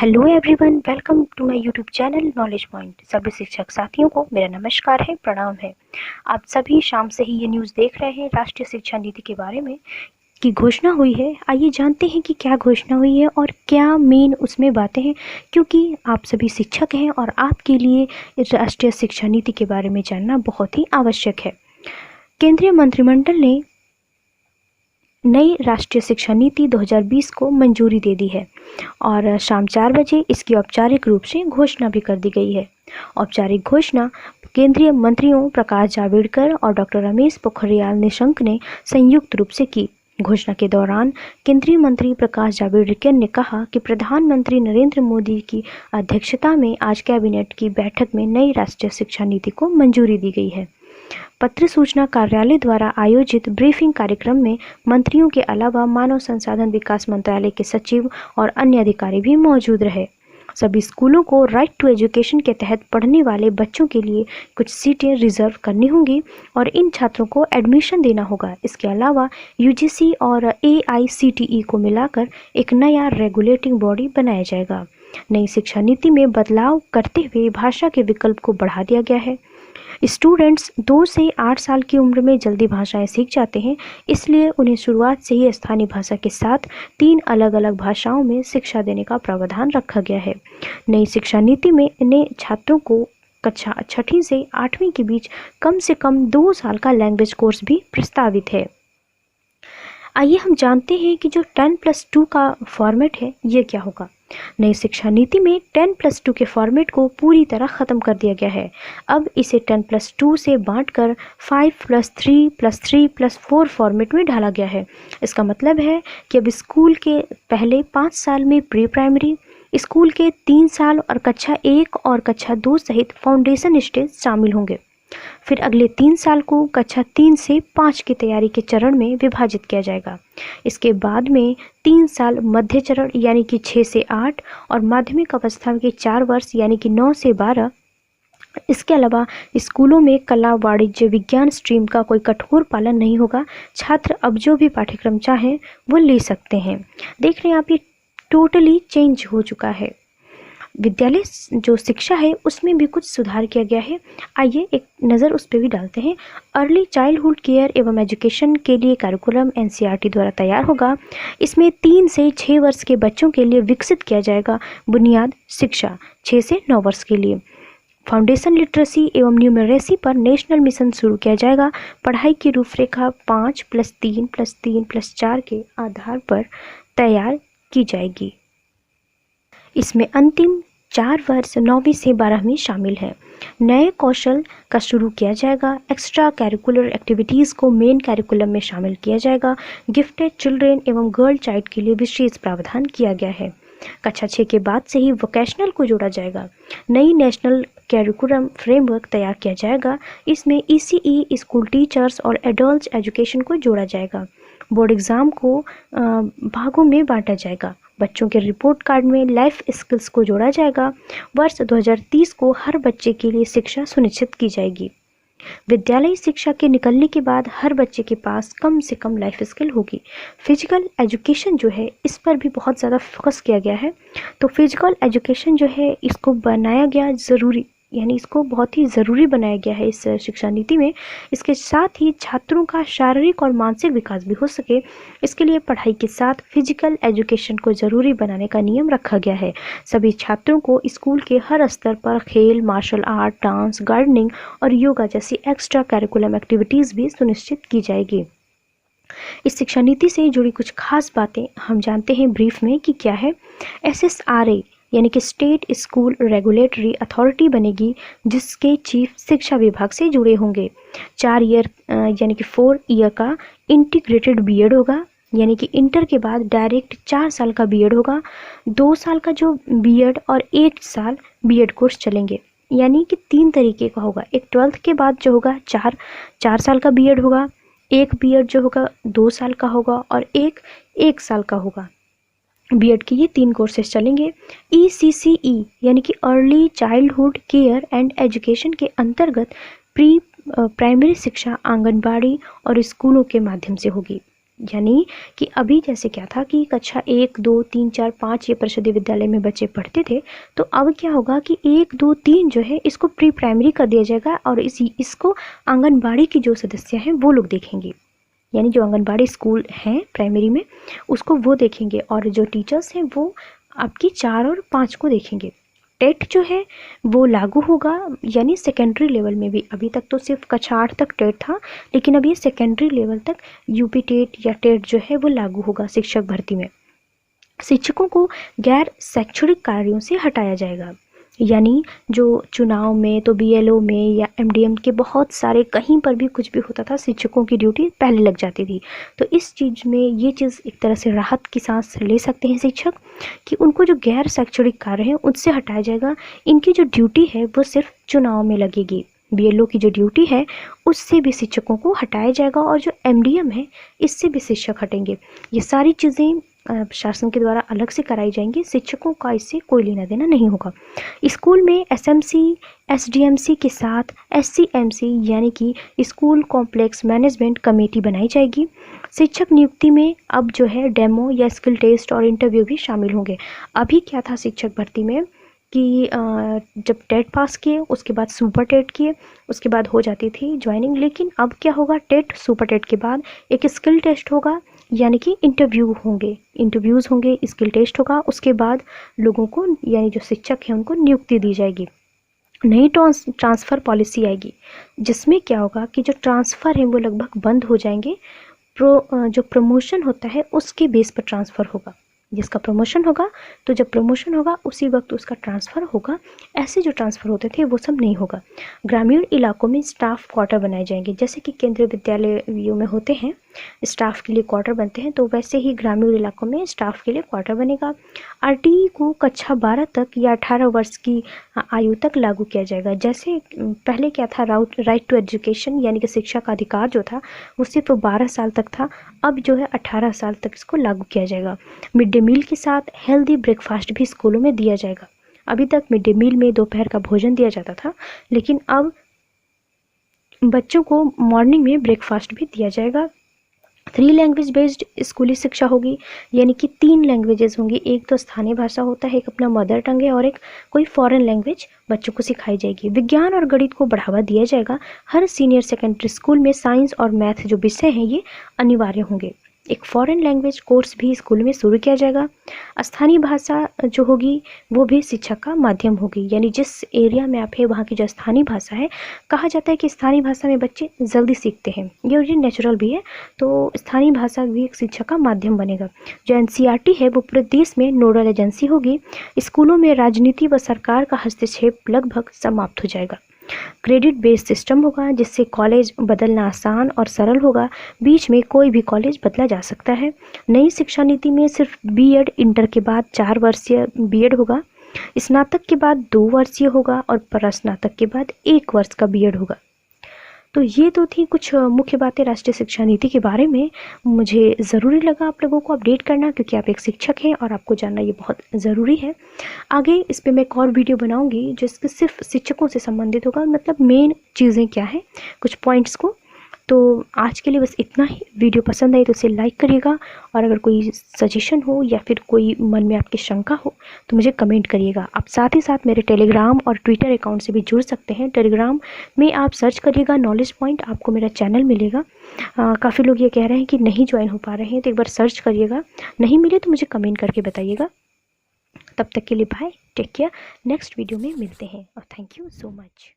Hello everyone, welcome to my YouTube channel knowledge point. सभी शिक्षक साथियों को मेरा नमस्कार है, प्रणाम है। आप सभी शाम से ही ये न्यूज़ देख रहे हैं राष्ट्रीय शिक्षा नीति के बारे में की घोषणा हुई है। आइए जानते हैं कि क्या घोषणा हुई है और क्या मेन उसमें बातें हैं, क्योंकि आप सभी शिक्षक हैं और आपके लिए राष्ट्रीय शिक्षा नीति के बारे में जानना बहुत ही आवश्यक है। केंद्रीय मंत्रिमंडल ने नई राष्ट्रीय शिक्षा नीति 2020 को मंजूरी दे दी है और शाम 4 बजे इसकी औपचारिक रूप से घोषणा भी कर दी गई है। औपचारिक घोषणा केंद्रीय मंत्रियों प्रकाश जावड़ेकर और डॉक्टर रमेश पोखरियाल निशंक ने संयुक्त रूप से की। घोषणा के दौरान केंद्रीय मंत्री प्रकाश जावड़ेकर ने कहा कि प्रधानमंत्री नरेंद्र मोदी की अध्यक्षता में आज कैबिनेट की बैठक में नई राष्ट्रीय शिक्षा नीति को मंजूरी दी गई है। पत्र सूचना कार्यालय द्वारा आयोजित ब्रीफिंग कार्यक्रम में मंत्रियों के अलावा मानव संसाधन विकास मंत्रालय के सचिव और अन्य अधिकारी भी मौजूद रहे। सभी स्कूलों को राइट टू एजुकेशन के तहत पढ़ने वाले बच्चों के लिए कुछ सीटें रिजर्व करनी होंगी और इन छात्रों को एडमिशन देना होगा। इसके अलावा यूजीसी और AICTE को मिलाकर एक नया रेगुलेटिंग बॉडी बनाया जाएगा। नई शिक्षा नीति में बदलाव करते हुए भाषा के विकल्प को बढ़ा दिया गया है। स्टूडेंट्स 2 से 8 साल की उम्र में जल्दी भाषाएं सीख जाते हैं, इसलिए उन्हें शुरुआत से ही स्थानीय भाषा के साथ 3 अलग-अलग भाषाओं में शिक्षा देने का प्रावधान रखा गया है। नई शिक्षा नीति में नए छात्रों को कक्षा 6वीं से 8वीं के बीच कम से कम 2 साल का लैंग्वेज कोर्स भी प्रस्तावित है। आइए हम जानते हैं कि जो 10+2 का फॉर्मेट है ये क्या होगा। नई शिक्षा नीति में 10+2 के फॉर्मेट को पूरी तरह ख़त्म कर दिया गया है। अब इसे 10+2 से बांटकर 5+3+3+4 फॉर्मेट में ढाला गया है। इसका मतलब है कि अब स्कूल के पहले 5 साल में प्री प्राइमरी, स्कूल के 3 साल और कक्षा 1 और कक्षा 2 सहित फाउंडेशन स्टेज शामिल होंगे। फिर अगले 3 साल को कक्षा 3 से 5 की तैयारी के चरण में विभाजित किया जाएगा। इसके बाद में 3 साल मध्य चरण यानी कि 6 से 8 और माध्यमिक अवस्था के 4 वर्ष यानी कि 9 से 12। इसके अलावा स्कूलों में कला, वाणिज्य, विज्ञान स्ट्रीम का कोई कठोर पालन नहीं होगा। छात्र अब जो भी पाठ्यक्रम चाहें वो ले सकते हैं। देख रहे हैं आप, ये टोटली चेंज हो चुका है। विद्यालय जो शिक्षा है उसमें भी कुछ सुधार किया गया है। आइए एक नज़र उस पर भी डालते हैं। अर्ली चाइल्डहुड केयर एवं एजुकेशन के लिए कैरिकुलम NCERT द्वारा तैयार होगा। इसमें 3 से 6 वर्ष के बच्चों के लिए विकसित किया जाएगा बुनियाद शिक्षा 6 से 9 वर्ष के लिए। फाउंडेशन लिटरेसी एवं न्यूमरेसी पर नेशनल मिशन शुरू किया जाएगा। पढ़ाई की रूपरेखा 5+3+3+4 के आधार पर तैयार की जाएगी। इसमें अंतिम 4 वर्ष 9वीं से 12वीं शामिल हैं। नए कौशल का शुरू किया जाएगा। एक्स्ट्रा कैरिकुलर एक्टिविटीज़ को मेन कैरिकुलम में शामिल किया जाएगा। गिफ्टेड चिल्ड्रेन एवं गर्ल चाइल्ड के लिए विशेष प्रावधान किया गया है। कक्षा 6 के बाद से ही वोकेशनल को जोड़ा जाएगा। नई नेशनल कैरिकुलम फ्रेमवर्क तैयार किया जाएगा। इसमें ECE, स्कूल टीचर्स और एडल्ट एजुकेशन को जोड़ा जाएगा। बोर्ड एग्ज़ाम को भागों में बांटा जाएगा। बच्चों के रिपोर्ट कार्ड में लाइफ स्किल्स को जोड़ा जाएगा। वर्ष 2030 को हर बच्चे के लिए शिक्षा सुनिश्चित की जाएगी। विद्यालयी शिक्षा के निकलने के बाद हर बच्चे के पास कम से कम लाइफ स्किल होगी। फिजिकल एजुकेशन जो है इस पर भी बहुत ज़्यादा फोकस किया गया है। तो फिजिकल एजुकेशन जो है इसको बनाया गया ज़रूरी, यानी इसको बहुत ही ज़रूरी बनाया गया है इस शिक्षा नीति में। इसके साथ ही छात्रों का शारीरिक और मानसिक विकास भी हो सके, इसके लिए पढ़ाई के साथ फिजिकल एजुकेशन को ज़रूरी बनाने का नियम रखा गया है। सभी छात्रों को स्कूल के हर स्तर पर खेल, मार्शल आर्ट, डांस, गार्डनिंग और योगा जैसी एक्स्ट्रा कैरिकुलम एक्टिविटीज़ भी सुनिश्चित की जाएगी। इस शिक्षा नीति से जुड़ी कुछ खास बातें हम जानते हैं ब्रीफ में कि क्या है। SSRA यानी कि स्टेट स्कूल रेगुलेटरी अथॉरिटी बनेगी, जिसके चीफ शिक्षा विभाग से जुड़े होंगे। 4 ईयर यानी कि 4 ईयर का इंटीग्रेटेड बीएड होगा, यानी कि इंटर के बाद डायरेक्ट 4 साल का बीएड होगा। 2 साल का जो बीएड और 1 साल बीएड कोर्स चलेंगे, यानी कि 3 तरीके का होगा। एक 12th के बाद जो होगा 4 साल का बीएड होगा, एक बीएड जो होगा 2 साल का होगा और एक 1 साल का होगा। बीएड के ये 3 कोर्सेज चलेंगे। ECCE यानी कि early childhood care and education के अंतर्गत प्री प्राइमरी शिक्षा आंगनबाड़ी और स्कूलों के माध्यम से होगी। यानी कि अभी जैसे क्या था कि कक्षा 1, 2, 3, 4, 5 ये परिषदीय विद्यालय में बच्चे पढ़ते थे, तो अब क्या होगा कि 1, 2, 3 जो है इसको प्री प्राइमरी कर दिया जाएगा और इसको आंगनबाड़ी की जो सदस्य हैं वो लोग देखेंगे, यानी जो आंगनबाड़ी स्कूल हैं प्राइमरी में उसको वो देखेंगे और जो टीचर्स हैं वो आपकी 4 और 5 को देखेंगे। टेट जो है वो लागू होगा, यानी सेकेंडरी लेवल में भी। अभी तक तो सिर्फ कक्षा 8 तक टेट था, लेकिन अब ये सेकेंडरी लेवल तक यूपी टेट या टेट जो है वो लागू होगा शिक्षक भर्ती में। शिक्षकों को गैर शैक्षणिक कार्यों से हटाया जाएगा, यानी जो चुनाव में तो बीएलओ में या एमडीएम के बहुत सारे कहीं पर भी कुछ भी होता था, शिक्षकों की ड्यूटी पहले लग जाती थी। तो इस चीज़ में ये चीज़ एक तरह से राहत की सांस ले सकते हैं शिक्षक कि उनको जो गैर शैक्षणिक कार्य हैं उनसे हटाया जाएगा। इनकी जो ड्यूटी है वो सिर्फ चुनाव में लगेगी। बीएलओ की जो ड्यूटी है उससे भी शिक्षकों को हटाया जाएगा और जो एमडीएम है इससे भी शिक्षक हटेंगे। ये सारी चीज़ें शासन के द्वारा अलग से कराई जाएंगी, शिक्षकों का इससे कोई लेना देना नहीं होगा। स्कूल में एसएमसी एसडीएमसी के साथ एससीएमसी यानी कि स्कूल कॉम्प्लेक्स मैनेजमेंट कमेटी बनाई जाएगी। शिक्षक नियुक्ति में अब जो है डेमो या स्किल टेस्ट और इंटरव्यू भी शामिल होंगे। अभी क्या था शिक्षक भर्ती में कि जब टेट पास किए उसके बाद सुपर टेट किए उसके बाद हो जाती थी ज्वाइनिंग, लेकिन अब क्या होगा, टेट सुपर टेट के बाद एक स्किल टेस्ट होगा, यानी कि इंटरव्यूज़ होंगे, स्किल टेस्ट होगा, उसके बाद लोगों को यानी जो शिक्षक हैं उनको नियुक्ति दी जाएगी। नई ट्रांसफ़र पॉलिसी आएगी जिसमें क्या होगा कि जो ट्रांसफ़र हैं वो लगभग बंद हो जाएंगे। जो प्रमोशन होता है उसके बेस पर ट्रांसफ़र होगा, जिसका प्रमोशन होगा तो जब प्रमोशन होगा उसी वक्त उसका ट्रांसफ़र होगा। ऐसे जो ट्रांसफ़र होते थे वो सब नहीं होगा। ग्रामीण इलाकों में स्टाफ क्वार्टर बनाए जाएंगे, जैसे कि केंद्रीय विद्यालयों में होते हैं स्टाफ के लिए क्वार्टर बनते हैं, तो वैसे ही ग्रामीण इलाकों में स्टाफ के लिए क्वार्टर बनेगा। आरटीई को कक्षा 12 तक या 18 वर्ष की आयु तक लागू किया जाएगा। जैसे पहले क्या था, राइट टू एजुकेशन यानी कि शिक्षा का अधिकार जो था वो सिर्फ 12 साल तक था, अब जो है 18 साल तक इसको लागू किया जाएगा। मिड डे मील के साथ हेल्दी ब्रेकफास्ट भी स्कूलों में दिया जाएगा। अभी तक मिड डे मील में दोपहर का भोजन दिया जाता था, लेकिन अब बच्चों को मॉर्निंग में ब्रेकफास्ट भी दिया जाएगा। 3 लैंग्वेज बेस्ड स्कूली शिक्षा होगी, यानी कि 3 लैंग्वेजेस होंगी। एक तो स्थानीय भाषा होता है, एक अपना मदर टंग है और एक कोई फॉरेन लैंग्वेज बच्चों को सिखाई जाएगी। विज्ञान और गणित को बढ़ावा दिया जाएगा। हर सीनियर सेकेंडरी स्कूल में साइंस और मैथ जो विषय हैं ये अनिवार्य होंगे। एक फॉरेन लैंग्वेज कोर्स भी स्कूल में शुरू किया जाएगा। स्थानीय भाषा जो होगी वो भी शिक्षा का माध्यम होगी, यानी जिस एरिया में आप है वहाँ की जो स्थानीय भाषा है, कहा जाता है कि स्थानीय भाषा में बच्चे जल्दी सीखते हैं, ये नेचुरल भी है, तो स्थानीय भाषा भी एक शिक्षा का माध्यम बनेगा। जो एनसीईआरटी है वो पूरे देश में नोडल एजेंसी होगी। स्कूलों में राजनीति व सरकार का हस्तक्षेप लगभग समाप्त हो जाएगा। क्रेडिट बेस्ड सिस्टम होगा जिससे कॉलेज बदलना आसान और सरल होगा। बीच में कोई भी कॉलेज बदला जा सकता है। नई शिक्षा नीति में सिर्फ बीएड, इंटर के बाद 4 वर्षीय बीएड होगा, स्नातक के बाद 2 वर्षीय होगा और परास्नातक के बाद 1 वर्ष का बीएड होगा। तो ये तो थी कुछ मुख्य बातें राष्ट्रीय शिक्षा नीति के बारे में। मुझे ज़रूरी लगा आप लोगों को अपडेट करना, क्योंकि आप एक शिक्षक हैं और आपको जानना ये बहुत ज़रूरी है। आगे इस पे मैं एक और वीडियो बनाऊंगी जिसके सिर्फ शिक्षकों से संबंधित होगा, मतलब मेन चीज़ें क्या हैं, कुछ पॉइंट्स को। तो आज के लिए बस इतना ही। वीडियो पसंद आई तो इसे लाइक करिएगा, और अगर कोई सजेशन हो या फिर कोई मन में आपकी शंका हो तो मुझे कमेंट करिएगा। आप साथ ही साथ मेरे टेलीग्राम और ट्विटर अकाउंट से भी जुड़ सकते हैं। टेलीग्राम में आप सर्च करिएगा नॉलेज पॉइंट, आपको मेरा चैनल मिलेगा। काफ़ी लोग ये कह रहे हैं कि नहीं ज्वाइन हो पा रहे हैं, तो एक बार सर्च करिएगा। नहीं मिले तो मुझे कमेंट करके बताइएगा। तब तक के लिए bye, take care. Next video में मिलते हैं और थैंक यू सो मच।